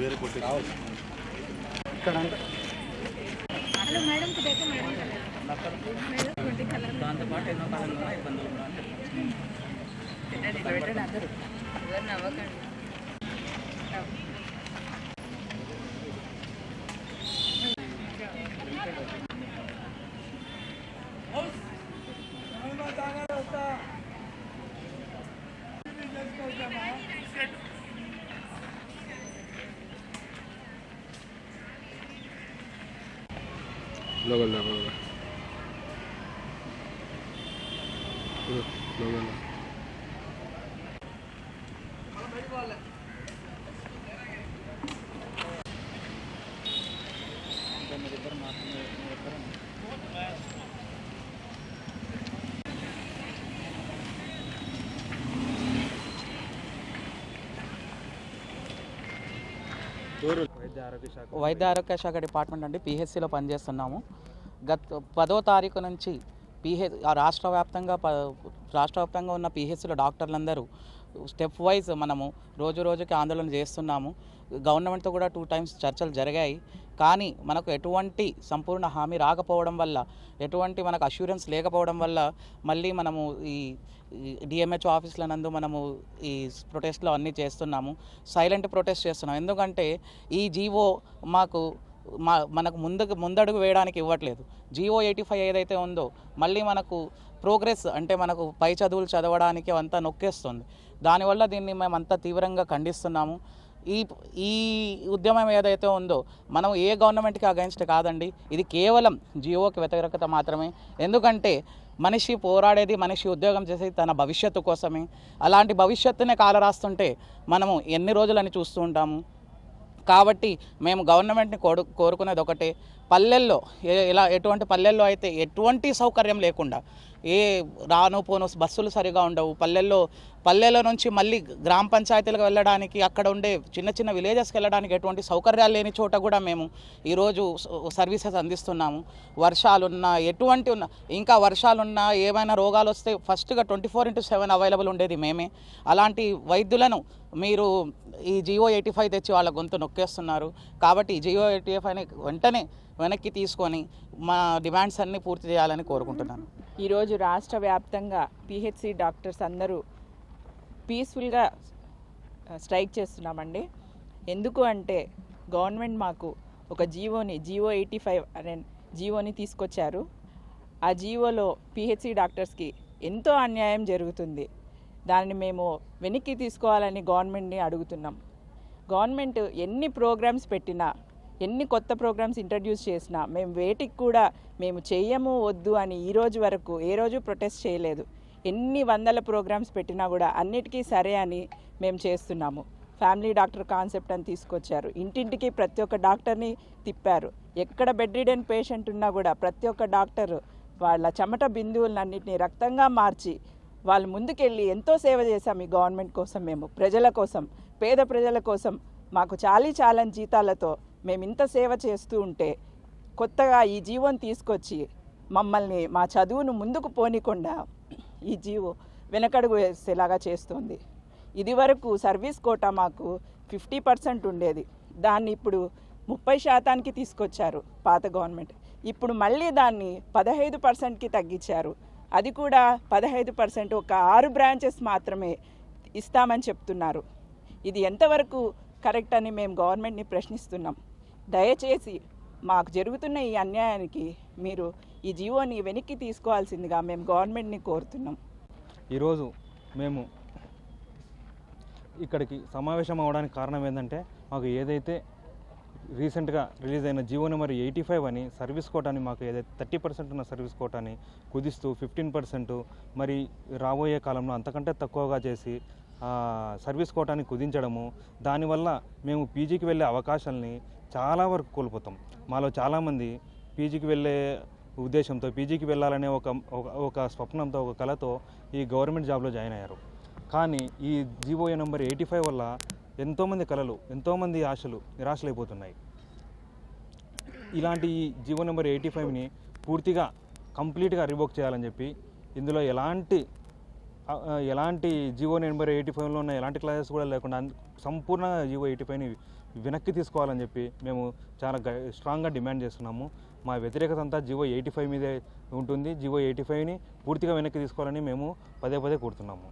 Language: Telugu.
ఇక్కడ దాంతోపాటు ఎన్నో కాలంలో ఇబ్బందులు అందరూ ఎవరు నవ్వకండి. లోగల్ వైద్య ఆరోగ్య శాఖ డిపార్ట్మెంట్ అండి, పిహెచ్సిలో పనిచేస్తున్నాము. గత 10వ తారీఖు నుంచి రాష్ట్ర వ్యాప్తంగా ఉన్న పిహెచ్సిలో డాక్టర్లందరూ స్టెప్ వైజ్ మనము రోజుకి ఆందోళన చేస్తున్నాము. గవర్నమెంట్తో కూడా 2 టైమ్స్ చర్చలు జరిగాయి. కానీ మనకు ఎటువంటి సంపూర్ణ హామీ రాకపోవడం వల్ల, ఎటువంటి మనకు అష్యూరెన్స్ లేకపోవడం వల్ల మళ్ళీ మనము ఈ డిఎంహెచ్ఓ ఆఫీసుల నందు మనము ఈ ప్రొటెస్ట్లో అన్నీ చేస్తున్నాము. సైలెంట్ ప్రొటెస్ట్ చేస్తున్నాం. ఎందుకంటే ఈ జీవో మనకు ముందడుగు వేయడానికి ఇవ్వట్లేదు. జీవో 85 ఏదైతే ఉందో మళ్ళీ మనకు ప్రోగ్రెస్ అంటే మనకు పై చదువులు చదవడానికి అంతా నొక్కేస్తుంది. దానివల్ల దీన్ని మేము అంతా తీవ్రంగా ఖండిస్తున్నాము. ఈ ఉద్యమం ఏదైతే ఉందో మనం ఏ గవర్నమెంట్కి అగైన్స్ట్ కాదండి. ఇది కేవలం జీవోకి వ్యతిరేకత మాత్రమే. ఎందుకంటే మనిషి పోరాడేది, మనిషి ఉద్యోగం చేసేది తన భవిష్యత్తు కోసమే. అలాంటి భవిష్యత్తునే కాలరాస్తుంటే మనము ఎన్ని రోజులని చూస్తూ ఉంటాము. కాబట్టి మేము గవర్నమెంట్ని కోరుకునేది ఒకటే, పల్లెల్లో ఎటువంటి పల్లెల్లో అయితే ఎటువంటి సౌకర్యం లేకుండా, ఏ రాను పోను బస్సులు సరిగా ఉండవు, పల్లెల్లో నుంచి మళ్ళీ గ్రామ పంచాయతీలకు వెళ్ళడానికి, అక్కడ ఉండే చిన్న విలేజెస్కి వెళ్ళడానికి ఎటువంటి సౌకర్యాలు లేని చోట కూడా మేము ఈరోజు సర్వీసెస్ అందిస్తున్నాము. వర్షాలున్నా ఇంకా వర్షాలున్నా ఏమైనా రోగాలు వస్తే ఫస్ట్గా 24/7 అవైలబుల్ ఉండేది మేమే. అలాంటి వైద్యులను మీరు ఈ జీవో 85 తెచ్చి వాళ్ళ గొంతు నొక్కేస్తున్నారు. కాబట్టి ఈ జీవో 85ని వెంటనే వెనక్కి తీసుకొని మా డిమాండ్స్ అన్నీ పూర్తి చేయాలని కోరుకుంటున్నాను. ఈరోజు రాష్ట్ర వ్యాప్తంగా పిహెచ్సి డాక్టర్స్ అందరూ పీస్ఫుల్గా స్ట్రైక్ చేస్తున్నామండి. ఎందుకు అంటే గవర్నమెంట్ మాకు ఒక జీవో 85 అనే జీవోని తీసుకొచ్చారు. ఆ జీవోలో పిహెచ్సి డాక్టర్స్కి ఎంతో అన్యాయం జరుగుతుంది. దాన్ని మేము వెనక్కి తీసుకోవాలని గవర్నమెంట్ని అడుగుతున్నాం. గవర్నమెంట్ ఎన్ని ప్రోగ్రామ్స్ పెట్టినా, ఎన్ని కొత్త ప్రోగ్రామ్స్ ఇంట్రడ్యూస్ చేసినా మేము వేటికి కూడా మేము చెయ్యము వద్దు అని ఈ రోజు వరకు ఏ రోజు ప్రొటెస్ట్ చేయలేదు. ఎన్ని వందల ప్రోగ్రామ్స్ పెట్టినా కూడా అన్నిటికీ సరే అని మేము చేస్తున్నాము. ఫ్యామిలీ డాక్టర్ కాన్సెప్ట్ అని తీసుకొచ్చారు. ఇంటింటికి ప్రతి ఒక్క డాక్టర్ని తిప్పారు. ఎక్కడ బెడ్ రిడెన్ పేషెంట్ ఉన్నా కూడా ప్రతి ఒక్క డాక్టర్ వాళ్ళ చెమట బిందువులన్నింటినీ రక్తంగా మార్చి వాళ్ళు ముందుకెళ్ళి ఎంతో సేవ చేశాం ఈ గవర్నమెంట్ కోసం. మేము ప్రజల కోసం, పేద ప్రజల కోసం మాకు చాలని జీతాలతో మేము ఇంత సేవ చేస్తూ ఉంటే కొత్తగా ఈ జీవోని తీసుకొచ్చి మమ్మల్ని మా చదువును ముందుకు పోనీకుండా ఈ జీవో వెనకడుగు వేసేలాగా చేస్తుంది. ఇది వరకు సర్వీస్ కోటా మాకు 50% ఉండేది. దాన్ని ఇప్పుడు 30% తీసుకొచ్చారు పాత గవర్నమెంట్. ఇప్పుడు మళ్ళీ దాన్ని 15%కి తగ్గించారు. అది కూడా 15% ఒక 6 బ్రాంచెస్ మాత్రమే ఇస్తామని చెప్తున్నారు. ఇది ఎంతవరకు కరెక్ట్ అని మేము గవర్నమెంట్ని ప్రశ్నిస్తున్నాం. దయచేసి మాకు జరుగుతున్న ఈ అన్యాయానికి మీరు ఈ జీవోని వెనక్కి తీసుకోవాల్సిందిగా మేము గవర్నమెంట్ని కోరుతున్నాం. ఈరోజు మేము ఇక్కడికి సమావేశం అవ్వడానికి కారణం ఏంటంటే, మాకు ఏదైతే రీసెంట్గా రిలీజ్ అయిన జీవో నెంబర్ 85 అని సర్వీస్ కోటాని, మాకు ఏదైతే 30% ఉన్న సర్వీస్ కోటాని కుదిస్తూ 15% మరి రాబోయే కాలంలో అంతకంటే తక్కువగా చేసి సర్వీస్ కోటాని కుదించడము, దానివల్ల మేము పీజీకి వెళ్ళే అవకాశాలని చాలా వరకు కోల్పోతాం. మాలో చాలామంది పీజీకి వెళ్ళే ఉద్దేశంతో, పీజీకి వెళ్ళాలనే ఒక స్వప్నంతో, ఒక కళతో ఈ గవర్నమెంట్ జాబ్లో జాయిన్ అయ్యారు. కానీ ఈ జీవో నెంబర్ 85 వల్ల ఎంతోమంది కళలు, ఎంతోమంది ఆశలు నిరాశలైపోతున్నాయి. ఇలాంటి ఈ జీవో నెంబర్ 85ని పూర్తిగా కంప్లీట్గా రివోక్ చేయాలని చెప్పి, ఇందులో ఎలాంటి ఎలాంటి జియో నెంబర్ 85లో ఉన్న ఎలాంటి క్లాసెస్ కూడా లేకుండా సంపూర్ణ జియో 85ని వెనక్కి తీసుకోవాలని చెప్పి మేము చాలా స్ట్రాంగ్గా డిమాండ్ చేస్తున్నాము. మా వ్యతిరేకత అంతా జియో 85 మీదే ఉంటుంది. జియో 85ని పూర్తిగా వెనక్కి తీసుకోవాలని మేము పదే పదే కోరుతున్నాము.